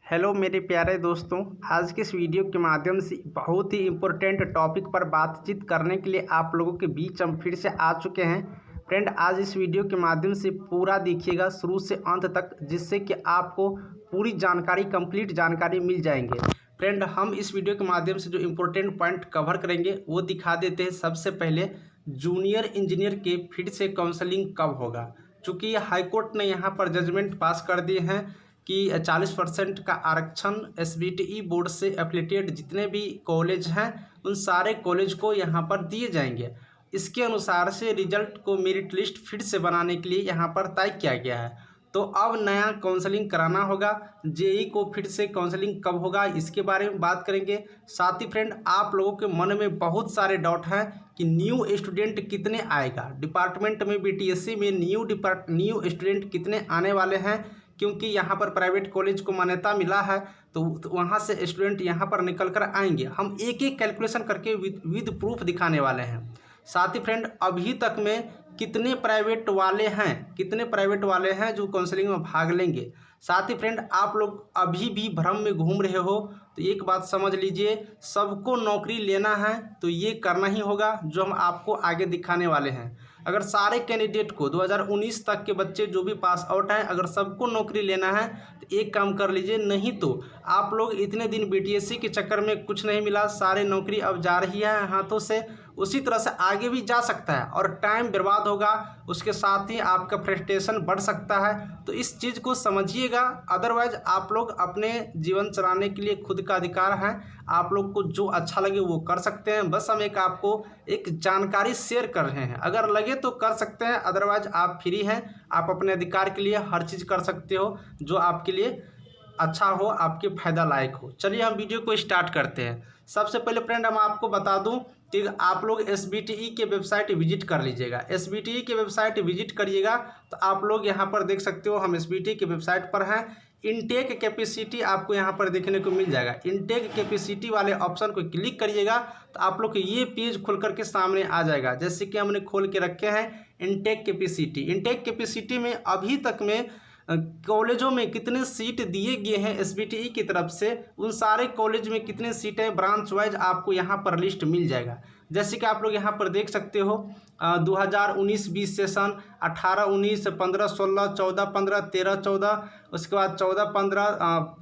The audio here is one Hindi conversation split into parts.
हेलो मेरे प्यारे दोस्तों, आज के इस वीडियो के माध्यम से बहुत ही इम्पोर्टेंट टॉपिक पर बातचीत करने के लिए आप लोगों के बीच हम फिर से आ चुके हैं। फ्रेंड, आज इस वीडियो के माध्यम से पूरा देखिएगा शुरू से अंत तक, जिससे कि आपको पूरी जानकारी, कंप्लीट जानकारी मिल जाएंगे। फ्रेंड, हम इस वीडियो के माध्यम से जो इम्पोर्टेंट पॉइंट कवर करेंगे वो दिखा देते हैं। सबसे पहले जूनियर इंजीनियर के फिर से काउंसलिंग कब होगा, चूँकि हाईकोर्ट ने यहाँ पर जजमेंट पास कर दिए हैं कि 40% का आरक्षण SBTE बोर्ड से एफिलिएटेड जितने भी कॉलेज हैं उन सारे कॉलेज को यहाँ पर दिए जाएंगे। इसके अनुसार से रिजल्ट को मेरिट लिस्ट फिर से बनाने के लिए यहाँ पर तय किया गया है। तो अब नया काउंसलिंग कराना होगा। जेई को फिर से काउंसलिंग कब होगा, इसके बारे में बात करेंगे। साथ ही फ्रेंड, आप लोगों के मन में बहुत सारे डाउट हैं कि न्यू स्टूडेंट कितने आएगा, डिपार्टमेंट में BTSC में न्यू स्टूडेंट कितने आने वाले हैं, क्योंकि यहाँ पर प्राइवेट कॉलेज को मान्यता मिला है तो वहाँ से स्टूडेंट यहाँ पर निकल कर आएंगे। हम एक एक कैलकुलेशन करके विद प्रूफ दिखाने वाले हैं। साथ ही फ्रेंड, अभी तक में कितने प्राइवेट वाले हैं जो काउंसलिंग में भाग लेंगे। साथ ही फ्रेंड, आप लोग अभी भी भ्रम में घूम रहे हो तो एक बात समझ लीजिए, सबको नौकरी लेना है तो ये करना ही होगा जो हम आपको आगे दिखाने वाले हैं। अगर सारे कैंडिडेट को 2019 तक के बच्चे जो भी पास आउट हैं, अगर सबको नौकरी लेना है तो एक काम कर लीजिए, नहीं तो आप लोग इतने दिन BTSC के चक्कर में कुछ नहीं मिला, सारे नौकरी अब जा रही है हाथों से, उसी तरह से आगे भी जा सकता है और टाइम बर्बाद होगा, उसके साथ ही आपका फ्रस्ट्रेशन बढ़ सकता है। तो इस चीज़ को समझिएगा। अदरवाइज आप लोग अपने जीवन चलाने के लिए खुद का अधिकार है, आप लोग को जो अच्छा लगे वो कर सकते हैं। बस हम आपको एक जानकारी शेयर कर रहे हैं, अगर लगे तो कर सकते हैं, अदरवाइज आप फ्री हैं, आप अपने अधिकार के लिए हर चीज़ कर सकते हो जो आपके लिए अच्छा हो, आपके फायदा लायक हो। चलिए हम वीडियो को स्टार्ट करते हैं। सबसे पहले फ्रेंड, हम आपको बता दूं कि आप लोग SBTE के वेबसाइट विजिट कर लीजिएगा। SBTE के वेबसाइट विजिट करिएगा तो आप लोग यहाँ पर देख सकते हो, हम SBTE के वेबसाइट पर हैं। इनटेक कैपेसिटी आपको यहाँ पर देखने को मिल जाएगा। इनटेक कैपेसिटी वाले ऑप्शन को क्लिक करिएगा तो आप लोग को ये पेज खुल करके सामने आ जाएगा। जैसे कि हमने खोल के रखे हैं इनटेक कैपेसिटी। इनटेक कैपेसिटी में अभी तक में कॉलेजों में कितने सीट दिए गए हैं SBTE की तरफ से, उन सारे कॉलेज में कितने सीट है ब्रांच वाइज आपको यहाँ पर लिस्ट मिल जाएगा। जैसे कि आप लोग यहाँ पर देख सकते हो 2019-20 सेशन, 18-19, 15-16, 14-15, 13-14, उसके बाद 14-15,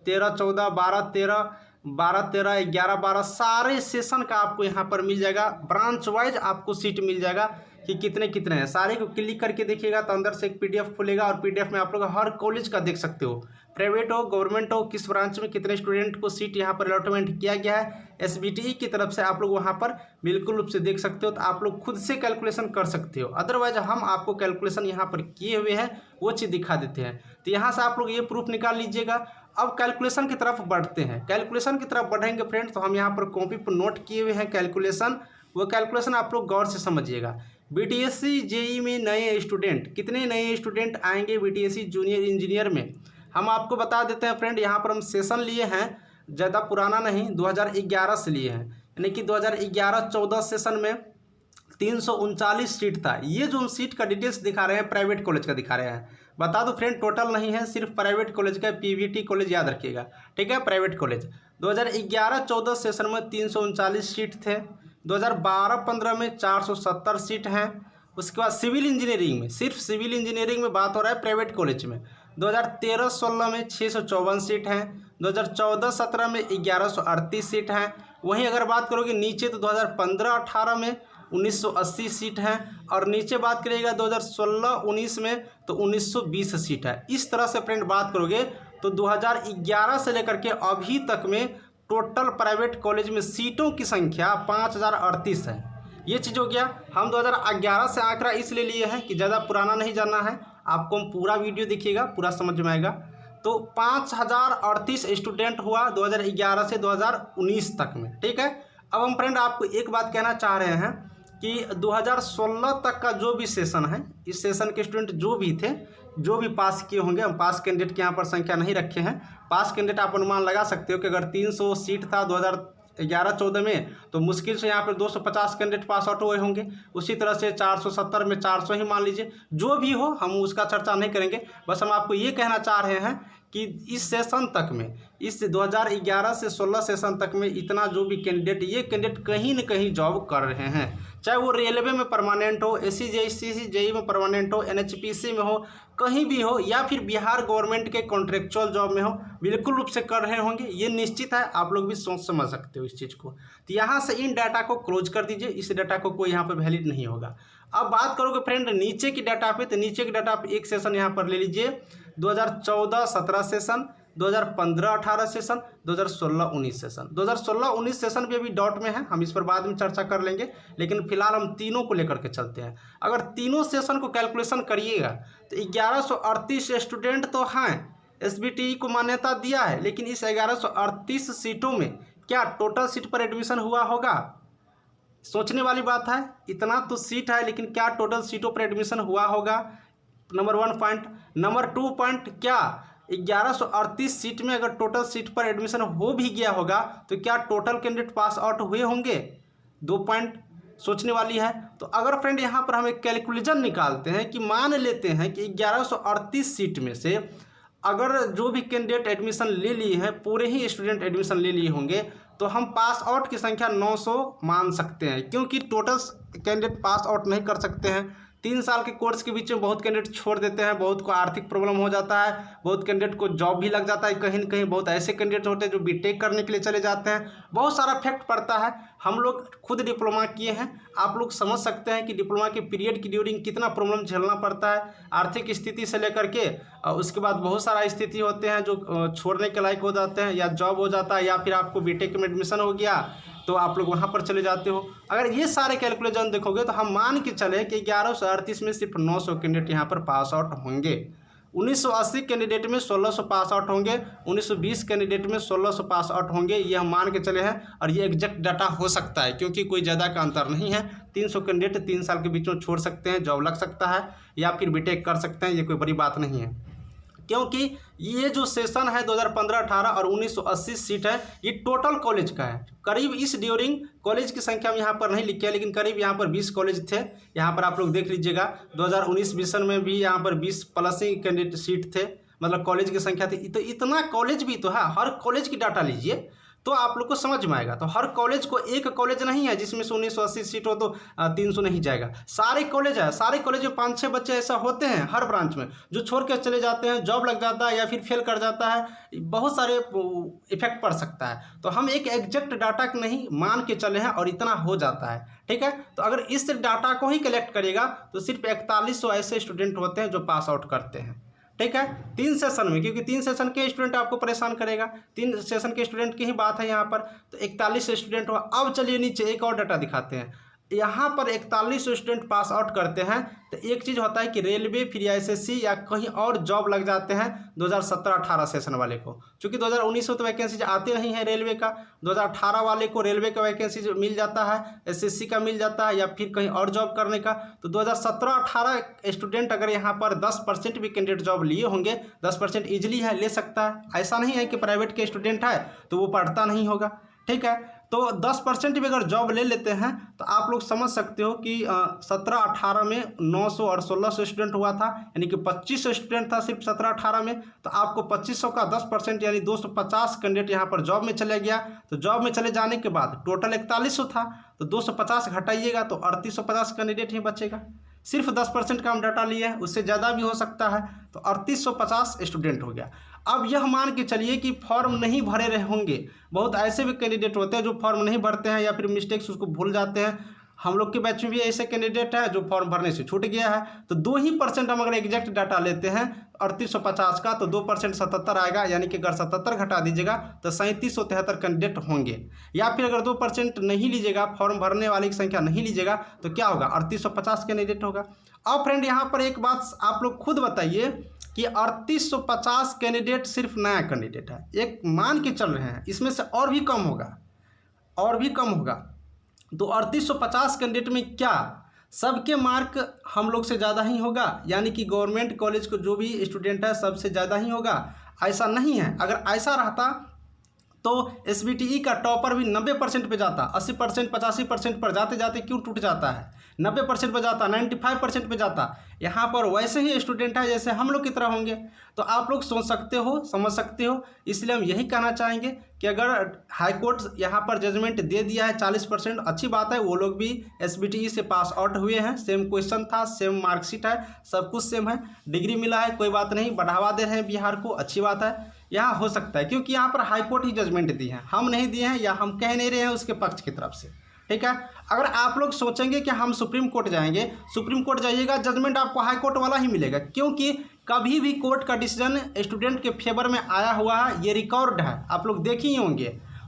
13-14, 12-13, 12-13, 11-12 सारे सेशन का आपको यहाँ पर मिल जाएगा। ब्रांच वाइज आपको सीट मिल जाएगा कि कितने कितने हैं। सारे को क्लिक करके देखिएगा तो अंदर से एक PDF खुलेगा और PDF में आप लोग हर कॉलेज का देख सकते हो, प्राइवेट हो गवर्नमेंट हो, किस ब्रांच में कितने स्टूडेंट को सीट यहाँ पर अलॉटमेंट किया गया है SBTE की तरफ से, आप लोग वहाँ पर बिल्कुल रूप से देख सकते हो। तो आप लोग खुद से कैलकुलेशन कर सकते हो, अदरवाइज हम आपको कैलकुलेशन यहाँ पर किए हुए हैं वो चीज़ दिखा देते हैं। तो यहाँ से आप लोग ये प्रूफ निकाल लीजिएगा। अब कैलकुलेशन की तरफ बढ़ते हैं। कैलकुलेशन की तरफ बढ़ेंगे फ्रेंड्स, तो हम यहाँ पर कॉपी पर नोट किए हुए हैं कैलकुलेशन, वो कैलकुलेशन आप लोग गौर से समझिएगा। BTSC JEE में नए स्टूडेंट, कितने नए स्टूडेंट आएंगे BTSC जूनियर इंजीनियर में, हम आपको बता देते हैं फ्रेंड। यहाँ पर हम सेशन लिए हैं, ज़्यादा पुराना नहीं, 2011 से लिए हैं, यानी कि 2011-14 सेशन में 339 सीट था। ये जो हम सीट का डिटेल्स दिखा रहे हैं प्राइवेट कॉलेज का दिखा रहे हैं। बता दो फ्रेंड, टोटल नहीं है, सिर्फ प्राइवेट कॉलेज का, PVT कॉलेज याद रखिएगा, ठीक है, प्राइवेट कॉलेज। 2011-14 सेशन में 339 सीट थे। 2012-15 में 470 सीट हैं। उसके बाद सिविल इंजीनियरिंग में, सिर्फ सिविल इंजीनियरिंग में बात हो रहा है प्राइवेट कॉलेज में, 2013-16 में 654 सीट हैं। 2014-17 में 1138 सीट हैं। वहीं अगर बात करोगे नीचे तो 2015-18 में 1980 सीट हैं, और नीचे बात करिएगा 2016-19 में तो 1920 सीट है। इस तरह से फ्रेंड बात करोगे तो 2011 से लेकर के अभी तक में टोटल प्राइवेट कॉलेज में सीटों की संख्या 5038 है। ये चीज़ हो गया। हम 2011 से आंकड़ा इसलिए लिए हैं कि ज़्यादा पुराना नहीं जानना है आपको, हम पूरा वीडियो देखिएगा, पूरा समझ में आएगा। तो 5038 स्टूडेंट हुआ 2011 से 2019 तक में, ठीक है। अब हम फ्रेंड आपको एक बात कहना चाह रहे हैं कि 2016 तक का जो भी सेशन है, इस सेशन के स्टूडेंट जो भी थे, जो भी पास किए होंगे, हम पास कैंडिडेट के यहाँ पर संख्या नहीं रखे हैं। पास कैंडिडेट आप अनुमान लगा सकते हो कि अगर 300 सीट था 2011-14 में, तो मुश्किल से यहाँ पर 250 कैंडिडेट पास आउट हुए होंगे। उसी तरह से 470 में 400 ही मान लीजिए, जो भी हो हम उसका चर्चा नहीं करेंगे। बस हम आपको ये कहना चाह रहे हैं कि इस सेशन तक में, इस 2011 से 16 सेशन तक में इतना जो भी कैंडिडेट, ये कैंडिडेट कहीं न कहीं जॉब कर रहे हैं, चाहे वो रेलवे में परमानेंट हो, SCJEE में परमानेंट हो, NHPC में हो, कहीं भी हो, या फिर बिहार गवर्नमेंट के कॉन्ट्रेक्चुअल जॉब में हो, बिल्कुल रूप से कर रहे होंगे, ये निश्चित है। आप लोग भी सोच समझ सकते हो इस चीज़ को। तो यहाँ से इन डाटा को क्लोज कर दीजिए, इस डाटा को कोई यहाँ पर वैलिड नहीं होगा। अब बात करोगे फ्रेंड नीचे की डाटा पे, तो नीचे की डाटा पे एक सेशन यहाँ पर ले लीजिए 2014-17 सेशन, 2015-18 सेशन, 2016-19 सेशन। 2016-19 सेशन भी अभी डॉट में है, हम इस पर बाद में चर्चा कर लेंगे, लेकिन फिलहाल हम तीनों को लेकर के चलते हैं। अगर तीनों सेशन को कैलकुलेशन करिएगा तो 1138 स्टूडेंट तो हैं, SBTE को मान्यता दिया है, लेकिन इस 1138 सीटों में क्या टोटल सीट पर एडमिशन हुआ होगा? सोचने वाली बात है। इतना तो सीट है, लेकिन क्या टोटल सीटों पर एडमिशन हुआ होगा? Number 1 point. नंबर 2 पॉइंट, क्या 1138 सीट में अगर टोटल सीट पर एडमिशन हो भी गया होगा तो क्या टोटल कैंडिडेट पास आउट हुए होंगे? 2 पॉइंट सोचने वाली है। तो अगर फ्रेंड यहाँ पर हम एक कैलकुलेशन निकालते हैं कि मान लेते हैं कि 1138 सीट में से अगर जो भी कैंडिडेट एडमिशन ले लिए हैं, पूरे ही स्टूडेंट एडमिशन ले लिए होंगे, तो हम पास आउट की संख्या 900 मान सकते हैं, क्योंकि टोटल कैंडिडेट पास आउट नहीं कर सकते हैं। 3 साल के कोर्स के बीच में बहुत कैंडिडेट छोड़ देते हैं, बहुत को आर्थिक प्रॉब्लम हो जाता है, बहुत कैंडिडेट को जॉब भी लग जाता है, कहीं न कहीं बहुत ऐसे कैंडिडेट होते हैं जो बीटेक करने के लिए चले जाते हैं, बहुत सारा इफेक्ट पड़ता है। हम लोग खुद डिप्लोमा किए हैं, आप लोग समझ सकते हैं कि डिप्लोमा के पीरियड की ड्यूरिंग कितना प्रॉब्लम झेलना पड़ता है, आर्थिक स्थिति से लेकर के उसके बाद बहुत सारा स्थिति होते हैं जो छोड़ने के लायक हो जाते हैं, या जॉब हो जाता है, या फिर आपको बीटेक में एडमिशन हो गया तो आप लोग वहाँ पर चले जाते हो। अगर ये सारे कैलकुलेशन देखोगे तो हम मान के चले कि 1138 में सिर्फ 900 कैंडिडेट यहाँ पर पास आउट होंगे। 1980 कैंडिडेट में 1600 पास आउट होंगे, 1920 कैंडिडेट में 1600 पास आउट होंगे, ये हम मान के चले हैं। और ये एग्जैक्ट डाटा हो सकता है, क्योंकि कोई ज़्यादा का अंतर नहीं है। 300 कैंडिडेट 3 साल के बीच में छोड़ सकते हैं, जॉब लग सकता है, या फिर बीटेक कर सकते हैं, ये कोई बड़ी बात नहीं है। क्योंकि ये जो सेशन है 2015-18 और 1980 सीट है, ये टोटल कॉलेज का है। करीब इस ड्यूरिंग कॉलेज की संख्या हम यहाँ पर नहीं लिखी है, लेकिन करीब यहाँ पर 20 कॉलेज थे। यहाँ पर आप लोग देख लीजिएगा 2019 सेशन में भी यहाँ पर 20 प्लस ही कैंडिडेट सीट थे, मतलब कॉलेज की संख्या थी। तो इतना कॉलेज भी तो है, हर कॉलेज की डाटा लीजिए तो आप लोग को समझ में आएगा। तो हर कॉलेज को एक कॉलेज नहीं है जिसमें से 1980 सीट हो तो 300 नहीं जाएगा। सारे कॉलेज है, सारे कॉलेज में 5-6 बच्चे ऐसा होते हैं हर ब्रांच में जो छोड़ के चले जाते हैं, जॉब लग जाता है या फिर फेल कर जाता है, बहुत सारे इफेक्ट पड़ सकता है। तो हम एक एग्जैक्ट डाटा नहीं मान के चले हैं और इतना हो जाता है, ठीक है। तो अगर इस डाटा को ही कलेक्ट करेगा तो सिर्फ 4100 ऐसे स्टूडेंट होते हैं जो पास आउट करते हैं, ठीक है, 3 सेशन में, क्योंकि 3 सेशन के स्टूडेंट आपको परेशान करेगा। 3 सेशन के स्टूडेंट की ही बात है यहाँ पर। तो 41 स्टूडेंट हुआ। अब चलिए नीचे एक और डाटा दिखाते हैं। यहाँ पर 41 स्टूडेंट पास आउट करते हैं, तो एक चीज़ होता है कि रेलवे फिर SSC या कहीं और जॉब लग जाते हैं 2017-18 सेशन वाले को। चूँकि 2019 में तो वैकेंसी आते नहीं है रेलवे का, 2018 वाले को रेलवे का वैकेंसी मिल जाता है, SSC का मिल जाता है, या फिर कहीं और जॉब करने का। तो 2017-18 स्टूडेंट अगर यहाँ पर 10% भी कैंडिडेट जॉब लिए होंगे, 10% ईजिली है, ले सकता है। ऐसा नहीं है कि प्राइवेट के स्टूडेंट है तो वो पढ़ता नहीं होगा, ठीक है। तो 10% भी अगर जॉब ले लेते हैं तो आप लोग समझ सकते हो कि 17-18 में 900 और 1600 स्टूडेंट हुआ था, यानी कि 25 स्टूडेंट था सिर्फ 17-18 में। तो आपको 2500 का 10% यानी 250 कैंडिडेट यहाँ पर जॉब में चले गया। तो जॉब में चले जाने के बाद टोटल 4100 था, तो 250 घटाइएगा तो 3850 कैंडिडेट ही बचेगा। सिर्फ 10% का हम डाटा लिए हैं, उससे ज़्यादा भी हो सकता है। तो 3850 स्टूडेंट हो गया। अब यह मान के चलिए कि फॉर्म नहीं भरे रहे होंगे। बहुत ऐसे भी कैंडिडेट होते हैं जो फॉर्म नहीं भरते हैं या फिर मिस्टेक्स उसको भूल जाते हैं। हम लोग के बैच में भी ऐसे कैंडिडेट है जो फॉर्म भरने से छूट गया है। तो 2% हम अगर एग्जैक्ट डाटा लेते हैं 3850 का, तो 2% 77 आएगा, यानी कि अगर 77 घटा दीजिएगा तो 3773 कैंडिडेट होंगे। या फिर अगर 2% नहीं लीजिएगा, फॉर्म भरने वाले की संख्या नहीं लीजिएगा, तो क्या होगा, 3850 कैंडिडेट होगा। अब फ्रेंड यहाँ पर एक बात आप लोग खुद बताइए कि 3850 कैंडिडेट सिर्फ नया कैंडिडेट है, एक मान के चल रहे हैं, इसमें से और भी कम होगा, और भी कम होगा। तो 3850 कैंडिडेट में क्या सबके मार्क हम लोग से ज़्यादा ही होगा, यानी कि गवर्नमेंट कॉलेज को जो भी स्टूडेंट है सबसे ज़्यादा ही होगा? ऐसा नहीं है। अगर ऐसा रहता तो SBTE का टॉपर भी 90% पे जाता, 80% 85% पर जाते जाते क्यों टूट जाता है? 90% पे जाता, 95% पे जाता। यहाँ पर वैसे ही स्टूडेंट है जैसे हम लोग की तरह होंगे। तो आप लोग सोच सकते हो, समझ सकते हो। इसलिए हम यही कहना चाहेंगे कि अगर हाई कोर्ट यहाँ पर जजमेंट दे दिया है 40%, अच्छी बात है। वो लोग भी SBTE से पास आउट हुए हैं, सेम क्वेश्चन था, सेम मार्कशीट है, सब कुछ सेम है, डिग्री मिला है, कोई बात नहीं, बढ़ावा दे रहे हैं बिहार को, अच्छी बात है। यहाँ हो सकता है क्योंकि यहाँ पर हाई कोर्ट ही जजमेंट दी है, हम नहीं दिए हैं या हम कह नहीं रहे हैं उसके पक्ष की तरफ से, ठीक है। अगर आप लोग सोचेंगे कि हम सुप्रीम कोर्ट जाएंगे, सुप्रीम कोर्ट जाइएगा, जजमेंट आपको हाई कोर्ट वाला ही मिलेगा, क्योंकि कभी भी कोर्ट का डिसीजन स्टूडेंट के फेवर में आया हुआ है, ये रिकॉर्ड है, आप लोग देख ही होंगे।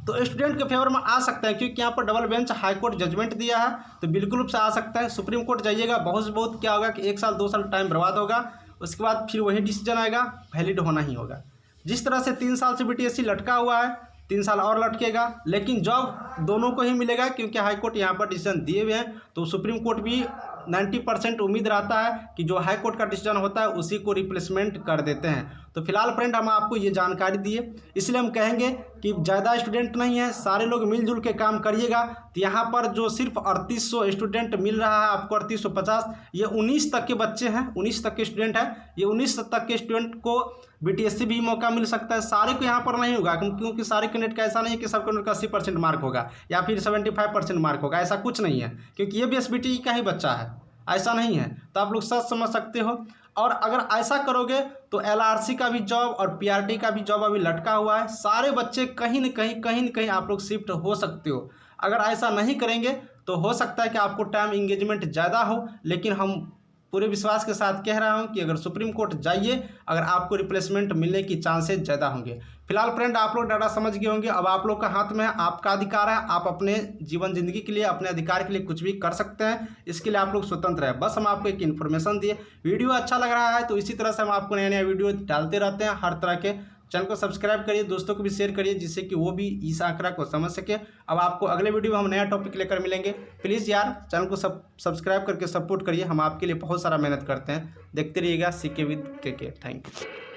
तो स्टूडेंट के फेवर में आ सकता है क्योंकि यहाँ पर double bench high court judgment दिया है, तो बिल्कुल रूप से आ सकता है। सुप्रीम कोर्ट जाइएगा, बहुत से बहुत क्या होगा कि 1 साल 2 साल टाइम बर्बाद होगा, उसके बाद फिर वही डिसीजन आएगा, वैलिड होना ही होगा। जिस तरह से 3 साल से BTSC लटका हुआ है, 3 साल और लटकेगा, लेकिन जॉब दोनों को ही मिलेगा क्योंकि हाई कोर्ट यहाँ पर डिसीजन दिए हुए हैं। तो सुप्रीम कोर्ट भी 90% उम्मीद रहता है कि जो हाई कोर्ट का डिसीजन होता है उसी को रिप्लेसमेंट कर देते हैं। तो फिलहाल फ्रेंड हम आपको ये जानकारी दिए, इसलिए हम कहेंगे कि ज़्यादा स्टूडेंट नहीं है, सारे लोग मिलजुल के काम करिएगा। तो यहाँ पर जो सिर्फ 3800 स्टूडेंट मिल रहा है आपको, 3850, ये 19 तक के बच्चे हैं, 19 तक के स्टूडेंट हैं। ये 19 तक के स्टूडेंट को BTSC भी मौका मिल सकता है, सारे को यहाँ पर नहीं होगा क्योंकि सारे कैंडिडेट का ऐसा नहीं है कि सब कैंडिडेट का 80% मार्क होगा या फिर 75% मार्क होगा, ऐसा कुछ नहीं है, क्योंकि ये भी SBTE का ही बच्चा है, ऐसा नहीं है। तो आप लोग सच समझ सकते हो। और अगर ऐसा करोगे तो LRC का भी जॉब और PRT का भी जॉब अभी लटका हुआ है, सारे बच्चे कहीं न कहीं आप लोग शिफ्ट हो सकते हो। अगर ऐसा नहीं करेंगे तो हो सकता है कि आपको टाइम इंगेजमेंट ज़्यादा हो, लेकिन हम पूरे विश्वास के साथ कह रहा हूं कि अगर सुप्रीम कोर्ट जाइए, अगर आपको रिप्लेसमेंट मिलने की चांसेस ज़्यादा होंगे। फिलहाल फ्रेंड आप लोग डाटा समझ गए होंगे, अब आप लोग का हाथ में है, आपका अधिकार है, आप अपने जीवन जिंदगी के लिए, अपने अधिकार के लिए कुछ भी कर सकते हैं, इसके लिए आप लोग स्वतंत्र है। बस हम आपको एक इन्फॉर्मेशन दिए। वीडियो अच्छा लग रहा है तो इसी तरह से हम आपको नया वीडियो डालते रहते हैं हर तरह के। चैनल को सब्सक्राइब करिए, दोस्तों को भी शेयर करिए, जिससे कि वो भी इस आंकड़ा को समझ सके। अब आपको अगले वीडियो में हम नया टॉपिक लेकर मिलेंगे। प्लीज़ यार चैनल को सब्सक्राइब करके सपोर्ट करिए, हम आपके लिए बहुत सारा मेहनत करते हैं। देखते रहिएगा CK with KK। Thank you.